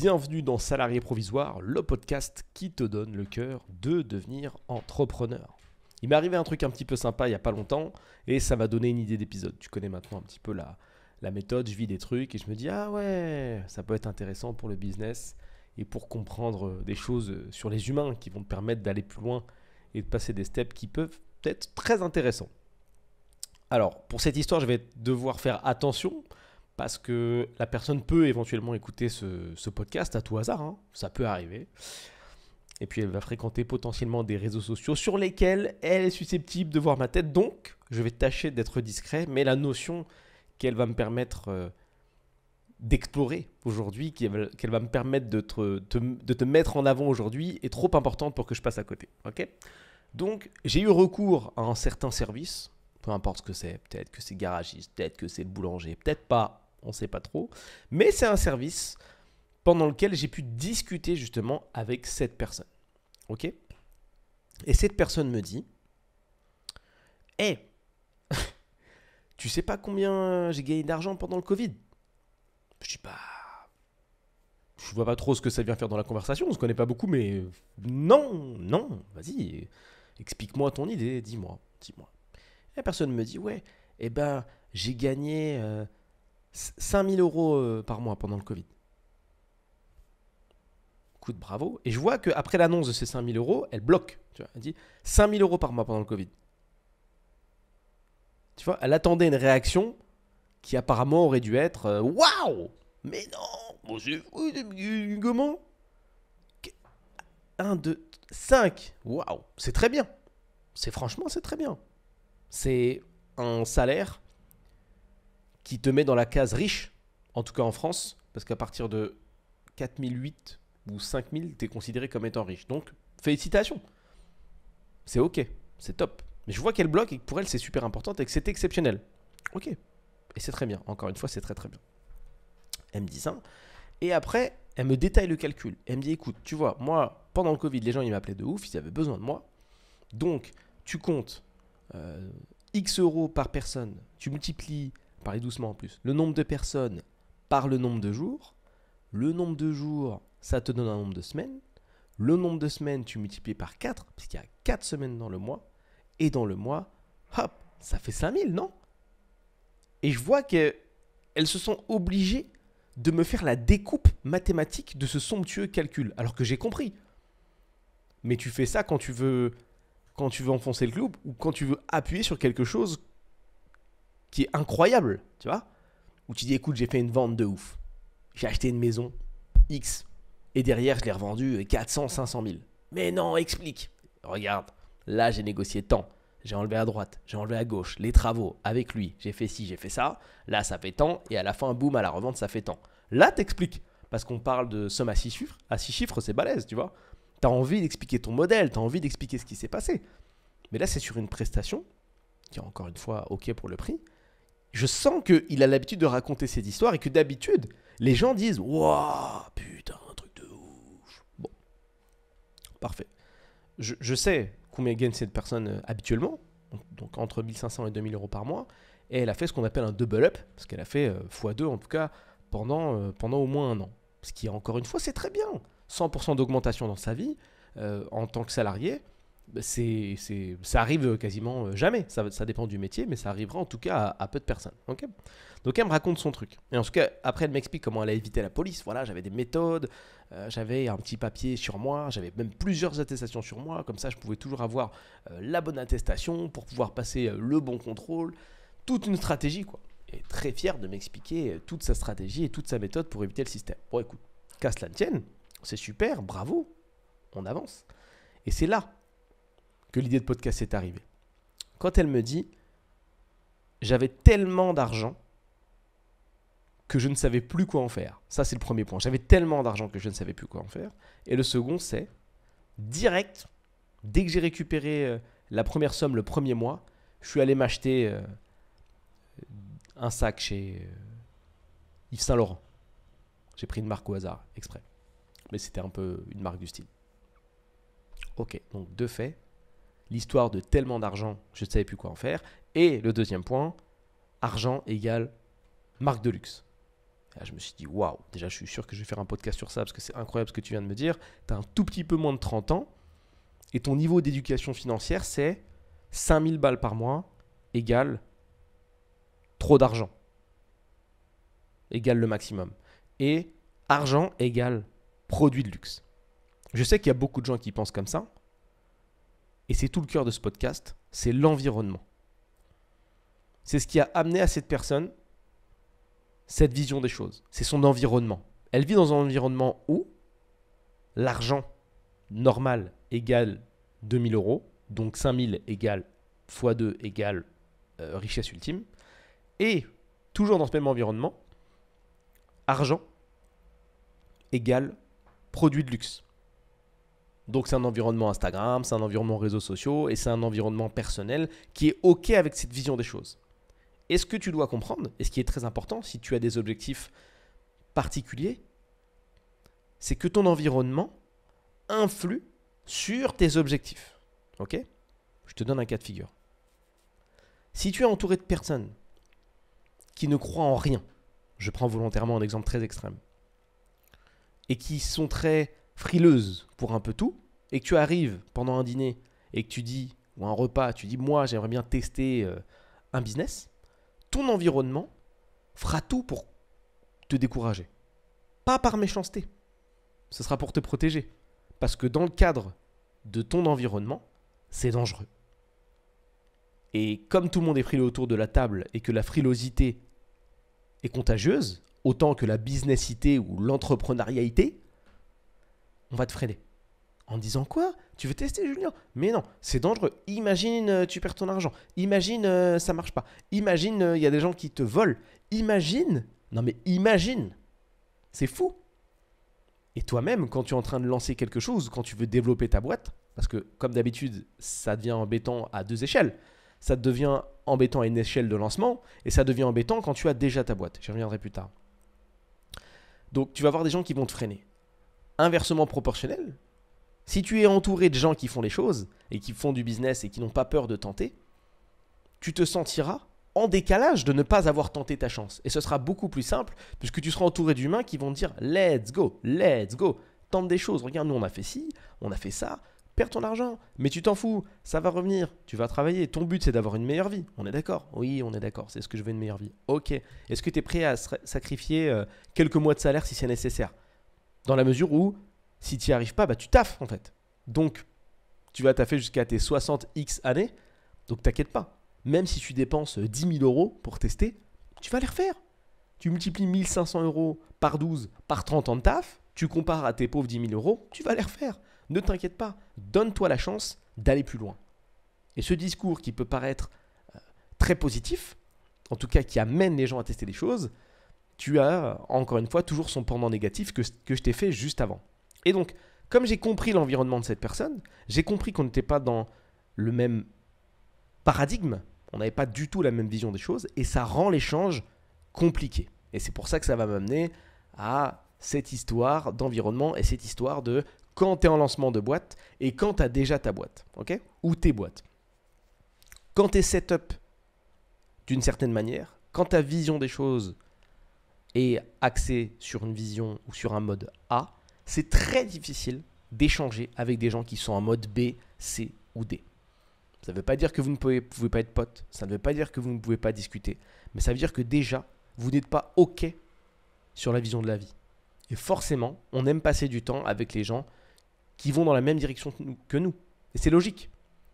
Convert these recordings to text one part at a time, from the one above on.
Bienvenue dans Salarié Provisoire, le podcast qui te donne le cœur de devenir entrepreneur. Il m'est arrivé un truc un petit peu sympa il n'y a pas longtemps et ça m'a donné une idée d'épisode. Tu connais maintenant un petit peu la méthode, je vis des trucs et je me dis ah ouais, ça peut être intéressant pour le business et pour comprendre des choses sur les humains qui vont te permettre d'aller plus loin et de passer des steps qui peuvent être très intéressants. Alors, pour cette histoire, je vais devoir faire attention parce que la personne peut éventuellement écouter ce podcast à tout hasard, hein, ça peut arriver. Et puis, elle va fréquenter potentiellement des réseaux sociaux sur lesquels elle est susceptible de voir ma tête. Donc, je vais tâcher d'être discret, mais la notion qu'elle va me permettre d'explorer aujourd'hui, qu'elle va me permettre de te mettre en avant aujourd'hui est trop importante pour que je passe à côté. Okay, donc, j'ai eu recours à un certain service. Peu importe ce que c'est, peut-être que c'est garagiste, peut-être que c'est le boulanger, peut-être pas, on ne sait pas trop. Mais c'est un service pendant lequel j'ai pu discuter justement avec cette personne. Ok ? Et cette personne me dit « Hey, tu sais pas combien j'ai gagné d'argent pendant le Covid ?» Je dis « Bah, je vois pas trop ce que ça vient faire dans la conversation, on se connaît pas beaucoup, mais non, vas-y, explique-moi ton idée, dis-moi. » La personne me dit, ouais, eh ben, j'ai gagné 5 000 € par mois pendant le Covid. Écoute, bravo. Et je vois qu'après l'annonce de ces 5 000 €, elle bloque. Tu vois, elle dit 5 000 € par mois pendant le Covid. Tu vois, elle attendait une réaction qui apparemment aurait dû être waouh, mais non, bon, c'est fou, comment 1, 2, 5. Waouh, c'est très bien. Franchement, c'est très bien. C'est un salaire qui te met dans la case riche, en tout cas en France, parce qu'à partir de 4 008 ou 5 000, tu es considéré comme étant riche. Donc, félicitations. C'est ok, c'est top. Mais je vois qu'elle bloque et que pour elle, c'est super important et que c'est exceptionnel. Ok. Et c'est très bien. Encore une fois, c'est très très bien. Elle me dit ça. Et après, elle me détaille le calcul. Elle me dit, écoute, tu vois, moi, pendant le Covid, les gens, ils m'appelaient de ouf, ils avaient besoin de moi. Donc, tu comptes X euros par personne, tu multiplies, parlez doucement en plus, le nombre de personnes par le nombre de jours. Le nombre de jours, ça te donne un nombre de semaines. Le nombre de semaines, tu multiplies par 4, puisqu'il y a 4 semaines dans le mois. Et dans le mois, hop, ça fait 5 000, non? Et je vois qu'elles se sont obligées de me faire la découpe mathématique de ce somptueux calcul, alors que j'ai compris. Mais tu fais ça quand tu veux enfoncer le clou ou quand tu veux appuyer sur quelque chose qui est incroyable, tu vois, où tu dis écoute, j'ai fait une vente de ouf, j'ai acheté une maison X et derrière je l'ai revendue 400, 500 000. Mais non, explique. Regarde, là j'ai négocié tant, j'ai enlevé à droite, j'ai enlevé à gauche, les travaux avec lui, j'ai fait ci, j'ai fait ça, là ça fait tant et à la fin boum, à la revente ça fait tant. Là t'expliques parce qu'on parle de somme à 6 chiffres, c'est balèze, tu vois. Tu as envie d'expliquer ton modèle, tu as envie d'expliquer ce qui s'est passé. Mais là, c'est sur une prestation qui est encore une fois OK pour le prix. Je sens qu'il a l'habitude de raconter cette histoire et que d'habitude, les gens disent « Waouh, putain, un truc de ouf !» Bon, parfait. Je sais combien gagne cette personne habituellement, donc entre 1 500 et 2 000 € par mois, et elle a fait ce qu'on appelle un double up, parce qu'elle a fait x2 en tout cas pendant au moins un an. Ce qui, encore une fois, c'est très bien. 100% d'augmentation dans sa vie en tant que salarié, ça arrive quasiment jamais. Ça dépend du métier, mais ça arrivera en tout cas à peu de personnes. Okay, donc elle me raconte son truc. Et en tout cas, après elle m'explique comment elle a évité la police. Voilà, j'avais des méthodes, j'avais un petit papier sur moi, j'avais même plusieurs attestations sur moi. Comme ça, je pouvais toujours avoir la bonne attestation pour pouvoir passer le bon contrôle. Toute une stratégie, quoi. Et très fière de m'expliquer toute sa stratégie et toute sa méthode pour éviter le système. Bon, écoute, qu'à cela ne tienne, c'est super, bravo, on avance. Et c'est là que l'idée de podcast est arrivée. Quand elle me dit « J'avais tellement d'argent que je ne savais plus quoi en faire ». Ça, c'est le premier point. J'avais tellement d'argent que je ne savais plus quoi en faire. Et le second, c'est direct, dès que j'ai récupéré la première somme le premier mois, je suis allé m'acheter un sac chez Yves Saint Laurent. J'ai pris une marque au hasard, exprès. Mais c'était un peu une marque du style. Ok, donc deux faits. L'histoire de tellement d'argent, je ne savais plus quoi en faire. Et le deuxième point, argent égale marque de luxe. Et là, je me suis dit, waouh, déjà, je suis sûr que je vais faire un podcast sur ça parce que c'est incroyable ce que tu viens de me dire. Tu as un tout petit peu moins de 30 ans et ton niveau d'éducation financière, c'est 5000 balles par mois égale trop d'argent, égale le maximum. Et argent égale produit de luxe. Je sais qu'il y a beaucoup de gens qui pensent comme ça. Et c'est tout le cœur de ce podcast, c'est l'environnement. C'est ce qui a amené à cette personne cette vision des choses. C'est son environnement. Elle vit dans un environnement où l'argent normal égale 2000 euros, donc 5000 égale x2 égale richesse ultime. Et toujours dans ce même environnement, argent égale produit de luxe. Donc c'est un environnement Instagram, c'est un environnement réseaux sociaux et c'est un environnement personnel qui est OK avec cette vision des choses. Et ce que tu dois comprendre, et ce qui est très important si tu as des objectifs particuliers, c'est que ton environnement influe sur tes objectifs. OK ? Je te donne un cas de figure. Si tu es entouré de personnes qui ne croient en rien, je prends volontairement un exemple très extrême, et qui sont très frileuses pour un peu tout, et que tu arrives pendant un dîner et que tu dis, ou un repas, tu dis, moi j'aimerais bien tester un business, ton environnement fera tout pour te décourager. Pas par méchanceté, ce sera pour te protéger. Parce que dans le cadre de ton environnement, c'est dangereux. Et comme tout le monde est frileux autour de la table et que la frilosité est contagieuse, autant que la businessité ou l'entrepreneurialité, on va te freiner. En disant quoi ? Tu veux tester, Julien ? Mais non, c'est dangereux. Imagine, tu perds ton argent. Imagine, ça marche pas. Imagine, il y a des gens qui te volent. Imagine. Non mais imagine. C'est fou. Et toi-même, quand tu es en train de lancer quelque chose, quand tu veux développer ta boîte, parce que comme d'habitude, ça devient embêtant à deux échelles. Ça devient embêtant à une échelle de lancement et ça devient embêtant quand tu as déjà ta boîte. J'y reviendrai plus tard. Donc, tu vas avoir des gens qui vont te freiner. Inversement proportionnel, si tu es entouré de gens qui font les choses et qui font du business et qui n'ont pas peur de tenter, tu te sentiras en décalage de ne pas avoir tenté ta chance. Et ce sera beaucoup plus simple puisque tu seras entouré d'humains qui vont te dire « let's go, tente des choses. Regarde, nous on a fait ci, on a fait ça. Perds ton argent, mais tu t'en fous, ça va revenir, tu vas travailler. Ton but c'est d'avoir une meilleure vie. On est d'accord ? Oui, on est d'accord, c'est ce que je veux, une meilleure vie. Ok, est-ce que tu es prêt à sacrifier quelques mois de salaire si c'est nécessaire ? Dans la mesure où, si tu n'y arrives pas, bah, tu taffes en fait. Donc, tu vas taffer jusqu'à tes 60x années, donc t'inquiète pas. Même si tu dépenses 10 000 euros pour tester, tu vas les refaire. Tu multiplies 1500 euros par 12, par 30 ans de taf, tu compares à tes pauvres 10 000 euros, tu vas les refaire. Ne t'inquiète pas, donne-toi la chance d'aller plus loin. Et ce discours qui peut paraître très positif, en tout cas qui amène les gens à tester des choses, tu as, encore une fois, toujours son pendant négatif que je t'ai fait juste avant. Et donc, comme j'ai compris l'environnement de cette personne, j'ai compris qu'on n'était pas dans le même paradigme, on n'avait pas du tout la même vision des choses, et ça rend l'échange compliqué. Et c'est pour ça que ça va m'amener à cette histoire d'environnement et cette histoire de quand tu es en lancement de boîte et quand tu as déjà ta boîte, ok ? Ou tes boîtes. Quand tu es setup d'une certaine manière, quand ta vision des choses est axée sur une vision ou sur un mode A, c'est très difficile d'échanger avec des gens qui sont en mode B, C ou D. Ça ne veut pas dire que vous ne pouvez pas être potes, ça ne veut pas dire que vous ne pouvez pas discuter, mais ça veut dire que déjà, vous n'êtes pas OK sur la vision de la vie. Et forcément, on aime passer du temps avec les gens qui vont dans la même direction que nous. Et c'est logique.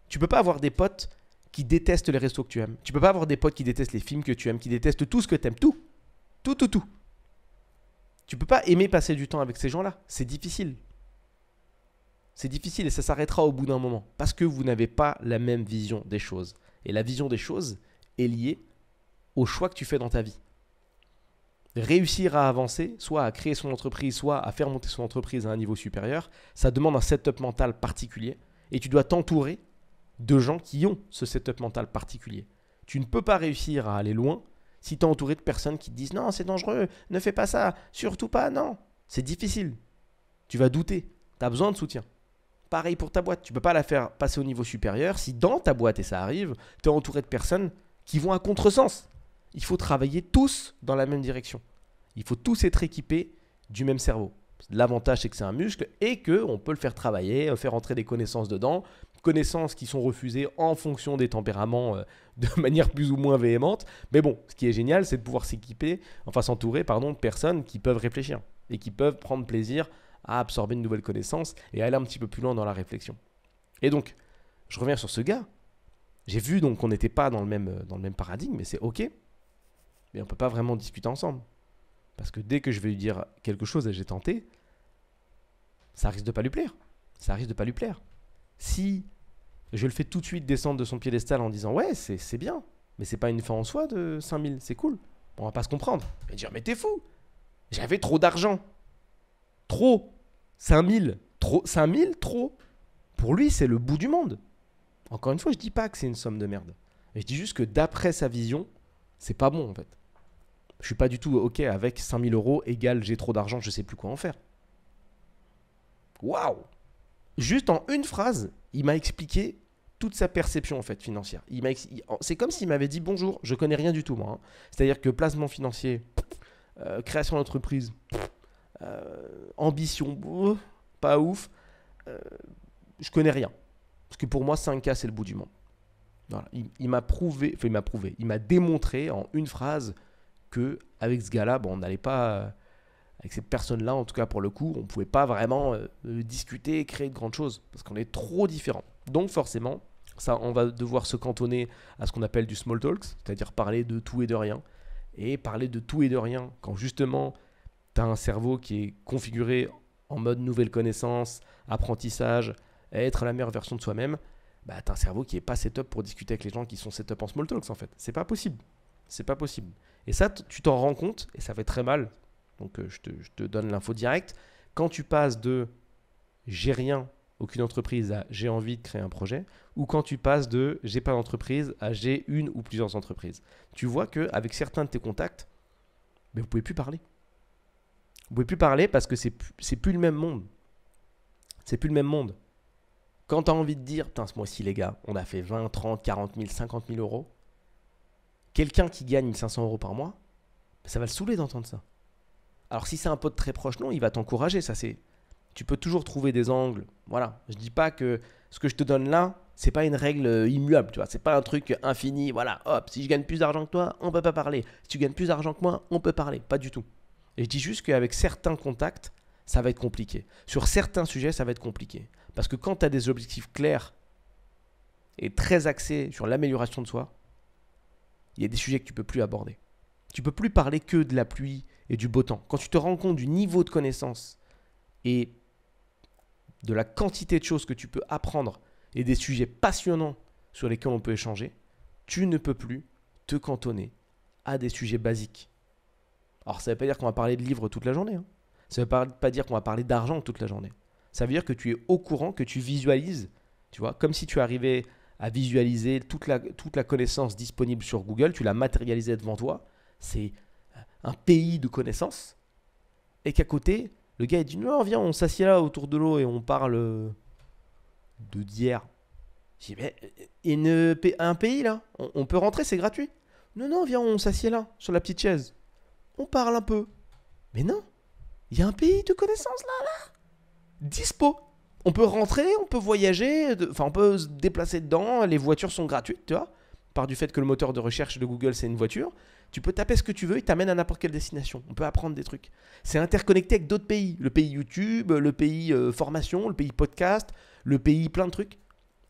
Tu ne peux pas avoir des potes qui détestent les restos que tu aimes. Tu ne peux pas avoir des potes qui détestent les films que tu aimes, qui détestent tout ce que tu aimes. Tout. Tu ne peux pas aimer passer du temps avec ces gens-là. C'est difficile. C'est difficile et ça s'arrêtera au bout d'un moment. Parce que vous n'avez pas la même vision des choses. Et la vision des choses est liée au choix que tu fais dans ta vie. Réussir à avancer, soit à créer son entreprise, soit à faire monter son entreprise à un niveau supérieur, ça demande un setup mental particulier et tu dois t'entourer de gens qui ont ce setup mental particulier. Tu ne peux pas réussir à aller loin si tu es entouré de personnes qui te disent « Non, c'est dangereux, ne fais pas ça, surtout pas, non ». C'est difficile. Tu vas douter, tu as besoin de soutien. Pareil pour ta boîte, tu ne peux pas la faire passer au niveau supérieur si dans ta boîte, et ça arrive, tu es entouré de personnes qui vont à contresens. Il faut travailler tous dans la même direction. Il faut tous être équipés du même cerveau. L'avantage, c'est que c'est un muscle et qu'on peut le faire travailler, faire entrer des connaissances dedans, connaissances qui sont refusées en fonction des tempéraments de manière plus ou moins véhémente. Mais bon, ce qui est génial, c'est de pouvoir s'entourer de personnes qui peuvent réfléchir et qui peuvent prendre plaisir à absorber une nouvelle connaissance et aller un petit peu plus loin dans la réflexion. Et donc, je reviens sur ce gars. J'ai vu donc qu'on n'était pas dans le même paradigme, mais c'est OK. Mais on ne peut pas vraiment discuter ensemble. Parce que dès que je vais lui dire quelque chose et j'ai tenté, ça risque de pas lui plaire. Ça risque de pas lui plaire. Si je le fais tout de suite descendre de son piédestal en disant ouais, c'est bien, mais c'est pas une fin en soi de 5000, c'est cool. On va pas se comprendre. Il va dire mais t'es fou. J'avais trop d'argent. Trop. 5000. Trop. 5000, trop. Pour lui, c'est le bout du monde. Encore une fois, je dis pas que c'est une somme de merde. Et je dis juste que d'après sa vision, c'est pas bon en fait. Je suis pas du tout OK avec 5000 euros égale j'ai trop d'argent, je sais plus quoi en faire. Waouh! Juste en une phrase, il m'a expliqué toute sa perception en fait financière. C'est comme s'il m'avait dit bonjour, je connais rien du tout moi. C'est-à-dire que placement financier, création d'entreprise, ambition, pas ouf, je connais rien. Parce que pour moi 5K c'est le bout du monde. Voilà. Il m'a démontré en une phrase que avec ce gars-là, on n'allait pas, avec cette personne-là, en tout cas pour le coup, on ne pouvait pas vraiment discuter et créer de grandes choses parce qu'on est trop différents. Donc forcément, ça, on va devoir se cantonner à ce qu'on appelle du small talk, c'est-à-dire parler de tout et de rien. Et parler de tout et de rien, quand justement, tu as un cerveau qui est configuré en mode nouvelle connaissance, apprentissage, être la meilleure version de soi-même, tu as un cerveau qui n'est pas set-up pour discuter avec les gens qui sont set-up en small talks en fait. C'est pas possible. C'est pas possible. Et ça, tu t'en rends compte et ça fait très mal. Donc, je te donne l'info directe. Quand tu passes de j'ai rien, aucune entreprise à j'ai envie de créer un projet, ou quand tu passes de j'ai pas d'entreprise à j'ai une ou plusieurs entreprises, tu vois qu'avec certains de tes contacts, vous ne pouvez plus parler. Vous ne pouvez plus parler parce que c'est plus le même monde. C'est plus le même monde. Quand tu as envie de dire, putain, ce mois-ci, les gars, on a fait 20, 30, 40 000, 50 000 euros, quelqu'un qui gagne 1500 euros par mois, ça va le saouler d'entendre ça. Alors si c'est un pote très proche, non, il va t'encourager. Tu peux toujours trouver des angles. Voilà, je dis pas que ce que je te donne là, c'est pas une règle immuable, tu vois. C'est pas un truc infini. Voilà, hop, si je gagne plus d'argent que toi, on peut pas parler. Si tu gagnes plus d'argent que moi, on peut parler. Pas du tout. Et je dis juste qu'avec certains contacts, ça va être compliqué. Sur certains sujets, ça va être compliqué. Parce que quand tu as des objectifs clairs et très axés sur l'amélioration de soi, il y a des sujets que tu ne peux plus aborder. Tu ne peux plus parler que de la pluie et du beau temps. Quand tu te rends compte du niveau de connaissance et de la quantité de choses que tu peux apprendre et des sujets passionnants sur lesquels on peut échanger, tu ne peux plus te cantonner à des sujets basiques. Alors ça ne veut pas dire qu'on va parler de livres toute la journée. Ça ne veut pas dire qu'on va parler d'argent toute la journée. Ça veut dire que tu es au courant, que tu visualises, tu vois, comme si tu arrivais à visualiser toute la connaissance disponible sur Google, tu l'as matérialisée devant toi, c'est un pays de connaissances, et qu'à côté, le gars il dit non, viens, on s'assied là autour de l'eau et on parle d'hier. Je dis, mais un pays là, on peut rentrer, c'est gratuit. Non, non, viens, on s'assied là, sur la petite chaise. On parle un peu. Mais non, il y a un pays de connaissances là. Dispo. On peut rentrer, on peut voyager, on peut se déplacer dedans, les voitures sont gratuites, tu vois. Par du fait que le moteur de recherche de Google, c'est une voiture. Tu peux taper ce que tu veux, il t'amène à n'importe quelle destination. On peut apprendre des trucs. C'est interconnecté avec d'autres pays. Le pays YouTube, le pays formation, le pays podcast, le pays plein de trucs.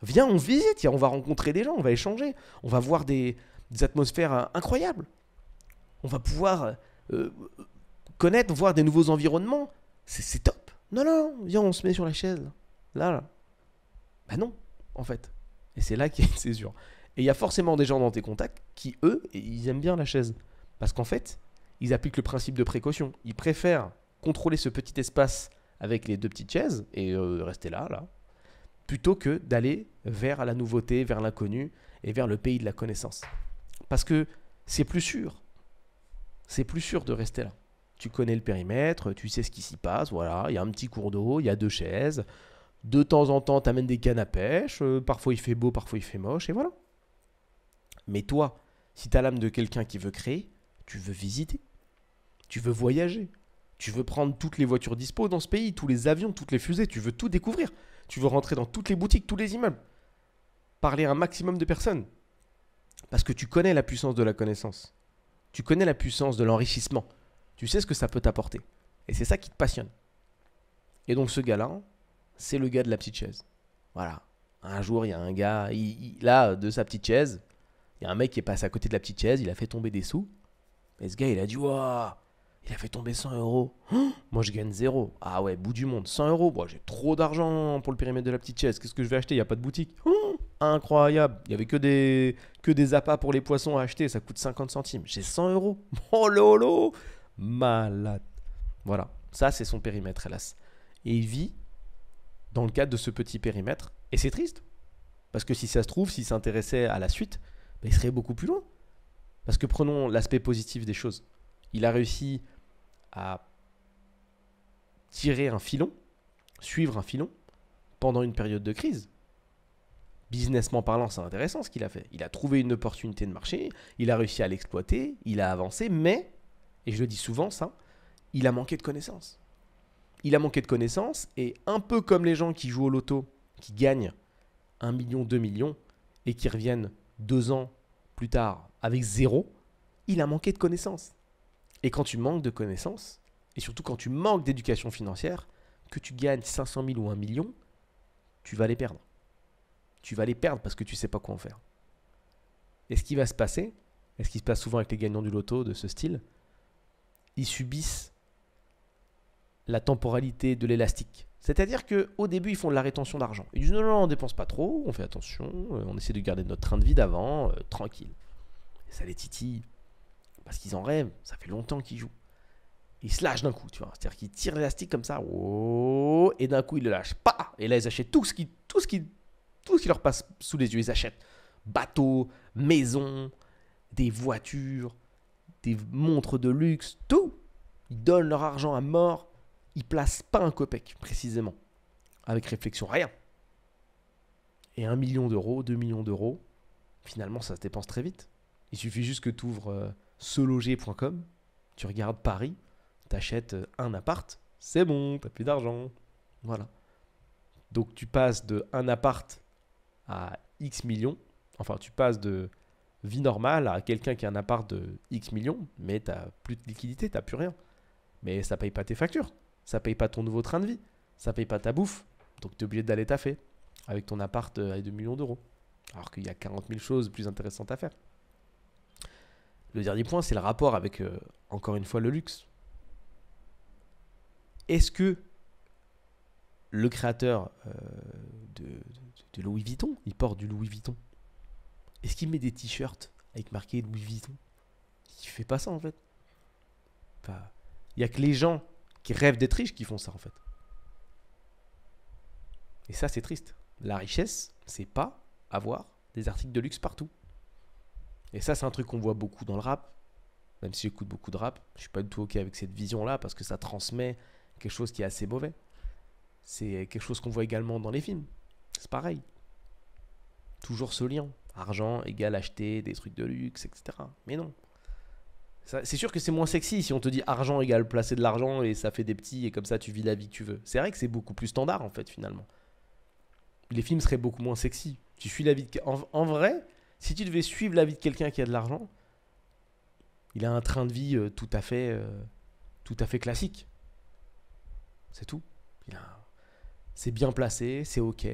Viens, on visite, on va rencontrer des gens, on va échanger. On va voir des atmosphères incroyables. On va pouvoir connaître, voir des nouveaux environnements. C'est top. Non, non, viens, on se met sur la chaise. Là. Bah non, en fait. Et c'est là qu'il y a une césure. Et il y a forcément des gens dans tes contacts qui, eux, ils aiment bien la chaise. Parce qu'en fait, ils appliquent le principe de précaution. Ils préfèrent contrôler ce petit espace avec les deux petites chaises et rester là, plutôt que d'aller vers la nouveauté, vers l'inconnu et vers le pays de la connaissance. Parce que c'est plus sûr. C'est plus sûr de rester là. Tu connais le périmètre, tu sais ce qui s'y passe, voilà, il y a un petit cours d'eau, il y a deux chaises. De temps en temps, tu amènes des cannes à pêche, parfois il fait beau, parfois il fait moche, et voilà. Mais toi, si tu as l'âme de quelqu'un qui veut créer, tu veux visiter. Tu veux voyager. Tu veux prendre toutes les voitures dispo dans ce pays, tous les avions, toutes les fusées. Tu veux tout découvrir. Tu veux rentrer dans toutes les boutiques, tous les immeubles. Parler à un maximum de personnes. Parce que tu connais la puissance de la connaissance. Tu connais la puissance de l'enrichissement. Tu sais ce que ça peut t'apporter. Et c'est ça qui te passionne. Et donc ce gars-là, c'est le gars de la petite chaise. Voilà. Un jour, il y a un gars, là, de sa petite chaise, il y a un mec qui est passé à côté de la petite chaise, il a fait tomber des sous. Et ce gars, il a dit, waouh, il a fait tomber 100 euros. Moi, je gagne zéro. Ah ouais, bout du monde, 100 euros. Bon, j'ai trop d'argent pour le périmètre de la petite chaise. Qu'est-ce que je vais acheter? Il n'y a pas de boutique. Incroyable. Il n'y avait que des appâts pour les poissons à acheter. Ça coûte 50 centimes. J'ai 100 euros. Oh lolo. Malade. Voilà. Ça, c'est son périmètre, hélas. Et il vit dans le cadre de ce petit périmètre. Et c'est triste. Parce que si ça se trouve, s'il s'intéressait à la suite, ben, il serait beaucoup plus loin. Parce que prenons l'aspect positif des choses. Il a réussi à tirer un filon, suivre un filon, pendant une période de crise. Businessment parlant, c'est intéressant ce qu'il a fait. Il a trouvé une opportunité de marché, il a réussi à l'exploiter, il a avancé, mais, et je le dis souvent ça, il a manqué de connaissances. Il a manqué de connaissances, et un peu comme les gens qui jouent au loto, qui gagnent 1 million, 2 millions, et qui reviennent 2 ans plus tard avec zéro, il a manqué de connaissances. Et quand tu manques de connaissances, et surtout quand tu manques d'éducation financière, que tu gagnes 500 000 ou 1 million, tu vas les perdre. Tu vas les perdre parce que tu ne sais pas quoi en faire. Et ce qui va se passer, et ce qui se passe souvent avec les gagnants du loto de ce style, ils subissent la temporalité de l'élastique. C'est-à-dire qu'au début, ils font de la rétention d'argent. Ils disent non, on ne dépense pas trop, on fait attention, on essaie de garder notre train de vie d'avant, tranquille. Et ça les titille. Parce qu'ils en rêvent, ça fait longtemps qu'ils jouent. Ils se lâchent d'un coup, tu vois. C'est-à-dire qu'ils tirent l'élastique comme ça, oh, et d'un coup ils le lâchent, pas. Et là ils achètent tout ce qui leur passe sous les yeux. Ils achètent bateaux, maisons, des voitures, des montres de luxe, tout. Ils donnent leur argent à mort. Ils placent pas un copec, précisément. Avec réflexion, rien. Et 1 million d'euros, 2 millions d'euros, finalement ça se dépense très vite. Il suffit juste que tu ouvres seloger.com, tu regardes Paris, tu achètes un appart, c'est bon, tu n'as plus d'argent. Voilà. Donc tu passes de un appart à X millions, enfin tu passes de vie normale à quelqu'un qui a un appart de X millions, mais tu n'as plus de liquidité, tu n'as plus rien. Mais ça ne paye pas tes factures, ça ne paye pas ton nouveau train de vie, ça ne paye pas ta bouffe, donc tu es obligé d'aller taffer avec ton appart à 2 millions d'euros. Alors qu'il y a 40 000 choses plus intéressantes à faire. Le dernier point, c'est le rapport avec, encore une fois, le luxe. Est-ce que le créateur de Louis Vuitton, il porte du Louis Vuitton? Est-ce qu'il met des t-shirts avec marqué Louis Vuitton? Il ne fait pas ça, en fait. Enfin, il n'y a que les gens qui rêvent d'être riches qui font ça, en fait. Et ça, c'est triste. La richesse, c'est pas avoir des articles de luxe partout. Et ça, c'est un truc qu'on voit beaucoup dans le rap. Même si j'écoute beaucoup de rap, je suis pas du tout OK avec cette vision-là parce que ça transmet quelque chose qui est assez mauvais. C'est quelque chose qu'on voit également dans les films. C'est pareil. Toujours ce lien. Argent égale acheter des trucs de luxe, etc. Mais non. C'est sûr que c'est moins sexy si on te dit argent égale placer de l'argent et ça fait des petits et comme ça tu vis la vie que tu veux. C'est vrai que c'est beaucoup plus standard en fait finalement. Les films seraient beaucoup moins sexy. Tu suis la vie de... En vrai, si tu devais suivre la vie de quelqu'un qui a de l'argent, il a un train de vie tout à fait classique. C'est tout. C'est bien placé, c'est OK.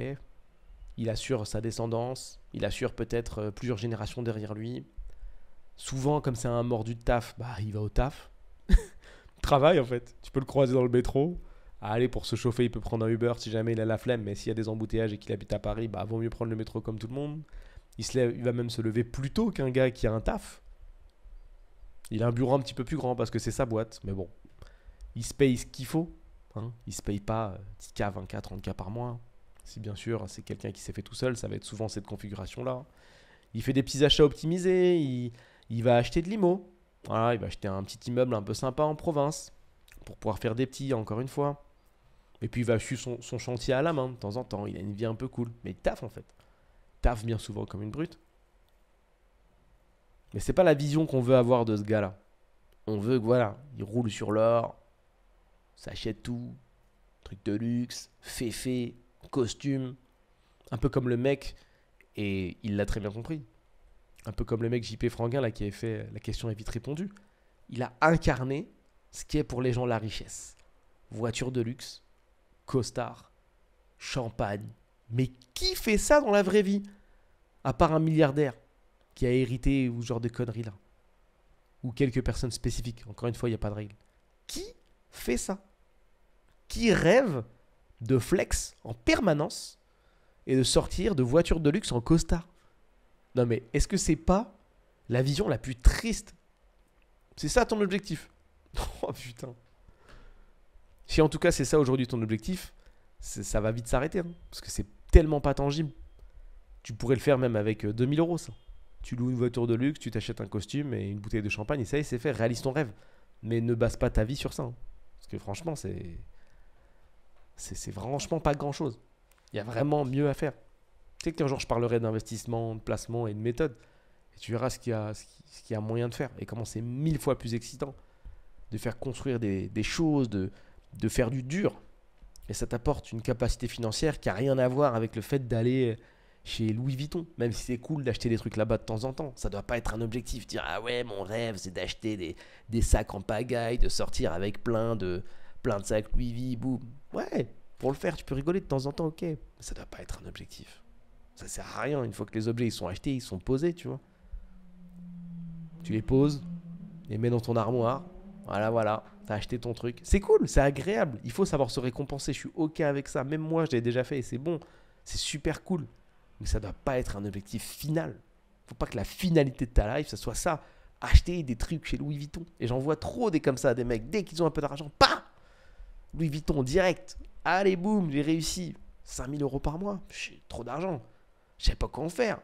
Il assure sa descendance. Il assure peut-être plusieurs générations derrière lui. Souvent, comme c'est un mordu de taf, bah, il va au taf. Travaille en fait. Tu peux le croiser dans le métro. Allez, pour se chauffer, il peut prendre un Uber si jamais il a la flemme. Mais s'il y a des embouteillages et qu'il habite à Paris, bah, vaut mieux prendre le métro comme tout le monde. Il va même se lever plus tôt qu'un gars qui a un taf. Il a un bureau un petit peu plus grand parce que c'est sa boîte. Mais bon, il se paye ce qu'il faut. Hein. Il se paye pas 10K, 20K, 30K par mois. Si bien sûr c'est quelqu'un qui s'est fait tout seul, ça va être souvent cette configuration-là. Il fait des petits achats optimisés. Il va acheter de l'IMO. Voilà, il va acheter un petit immeuble un peu sympa en province pour pouvoir faire des petits, encore une fois. Et puis il va suivre son chantier à la main de temps en temps. Il a une vie un peu cool. Mais il taffe en fait. Il taffe bien souvent comme une brute. Mais c'est pas la vision qu'on veut avoir de ce gars-là. On veut que voilà, ils roulent sur l'or, s'achètent tout, truc de luxe, féfé, costume, un peu comme le mec, et il l'a très bien compris, un peu comme le mec JP Franguin là, qui avait fait la question est vite répondue. Il a incarné ce qui est pour les gens la richesse. Voiture de luxe, costard, champagne. Mais qui fait ça dans la vraie vie? À part un milliardaire qui a hérité ou ce genre de conneries là. Ou quelques personnes spécifiques. Encore une fois, il n'y a pas de règle. Qui fait ça? Qui rêve de flex en permanence et de sortir de voiture de luxe en costard? Non mais est-ce que c'est pas la vision la plus triste? C'est ça ton objectif? Oh putain. Si en tout cas c'est ça aujourd'hui ton objectif, ça va vite s'arrêter. Hein, parce que c'est tellement pas tangible. Tu pourrais le faire même avec 2000 euros ça. Tu loues une voiture de luxe, tu t'achètes un costume et une bouteille de champagne et ça y est, c'est fait. Réalise ton rêve. Mais ne base pas ta vie sur ça. Hein. Parce que franchement, c'est franchement pas grand chose. Il y a vraiment mieux à faire. Tu sais qu'un jour je parlerai d'investissement, de placement et de méthode. Et tu verras ce qu'il y a moyen de faire. Et comment c'est 1000 fois plus excitant de faire construire des choses, de faire du dur. Et ça t'apporte une capacité financière qui n'a rien à voir avec le fait d'aller chez Louis Vuitton. Même si c'est cool d'acheter des trucs là-bas de temps en temps. Ça ne doit pas être un objectif. Dire ah ouais, mon rêve c'est d'acheter des sacs en pagaille, de sortir avec plein de sacs Louis V, boum. Ouais, pour le faire, tu peux rigoler de temps en temps, ok. Mais ça ne doit pas être un objectif. Ça sert à rien. Une fois que les objets ils sont achetés, ils sont posés, tu vois. Tu les poses, les mets dans ton armoire. Voilà, t'as acheté ton truc. C'est cool, c'est agréable. Il faut savoir se récompenser. Je suis ok avec ça. Même moi, je l'ai déjà fait et c'est bon. C'est super cool. Mais ça doit pas être un objectif final. Faut pas que la finalité de ta life, ça soit ça. Acheter des trucs chez Louis Vuitton. Et j'en vois trop des comme ça, des mecs. Dès qu'ils ont un peu d'argent, pas Louis Vuitton, direct. Allez, boum, j'ai réussi. 5000 euros par mois. J'ai trop d'argent. Je sais pas quoi en faire.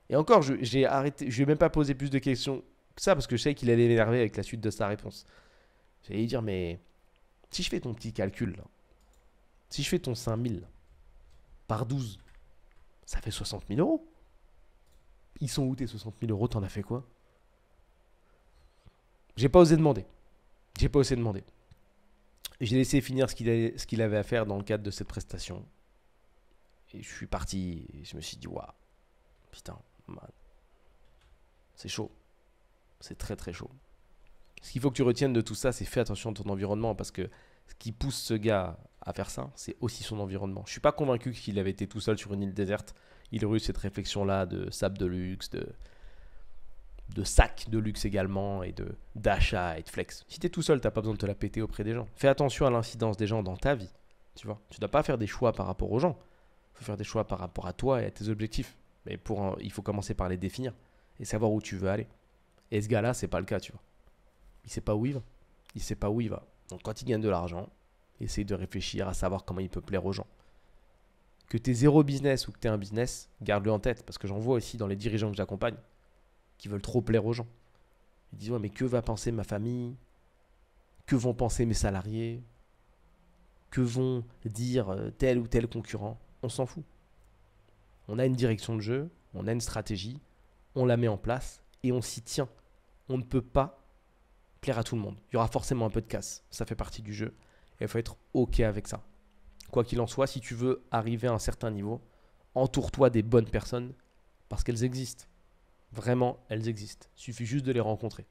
Et encore, j'ai arrêté. Je lui ai même pas posé plus de questions que ça parce que je savais qu'il allait m'énerver avec la suite de sa réponse. J'allais lui dire, mais si je fais ton petit calcul, là, si je fais ton 5000 par 12, ça fait 60 000 euros. Ils sont où tes 60 000 euros? T'en as fait quoi? J'ai pas osé demander. J'ai laissé finir ce qu'il avait à faire dans le cadre de cette prestation. Et je suis parti. Et je me suis dit, waouh, putain, man, c'est chaud. C'est très très chaud. Ce qu'il faut que tu retiennes de tout ça, c'est fais attention à ton environnement parce que ce qui pousse ce gars à faire ça, c'est aussi son environnement. Je suis pas convaincu qu'il avait été tout seul sur une île déserte. Il aurait eu cette réflexion-là de sable de luxe, de sacs de luxe également et d'achat et de flex. Si tu es tout seul, tu n'as pas besoin de te la péter auprès des gens. Fais attention à l'incidence des gens dans ta vie. Tu vois, tu ne dois pas faire des choix par rapport aux gens. Il faut faire des choix par rapport à toi et à tes objectifs. Mais il faut commencer par les définir et savoir où tu veux aller. Et ce gars-là, c'est pas le cas, tu vois. Il sait pas où il va. Il sait pas où il va. Donc quand il gagne de l'argent, essaye de réfléchir à savoir comment il peut plaire aux gens. Que tu aies zéro business ou que tu aies un business, garde-le en tête. Parce que j'en vois aussi dans les dirigeants que j'accompagne qui veulent trop plaire aux gens. Ils disent ouais, mais que va penser ma famille? Que vont penser mes salariés? Que vont dire tel ou tel concurrent? On s'en fout. On a une direction de jeu, on a une stratégie, on la met en place et on s'y tient. On ne peut pas plaire à tout le monde. Il y aura forcément un peu de casse. Ça fait partie du jeu. Et il faut être OK avec ça. Quoi qu'il en soit, si tu veux arriver à un certain niveau, entoure-toi des bonnes personnes parce qu'elles existent. Vraiment, elles existent. Il suffit juste de les rencontrer.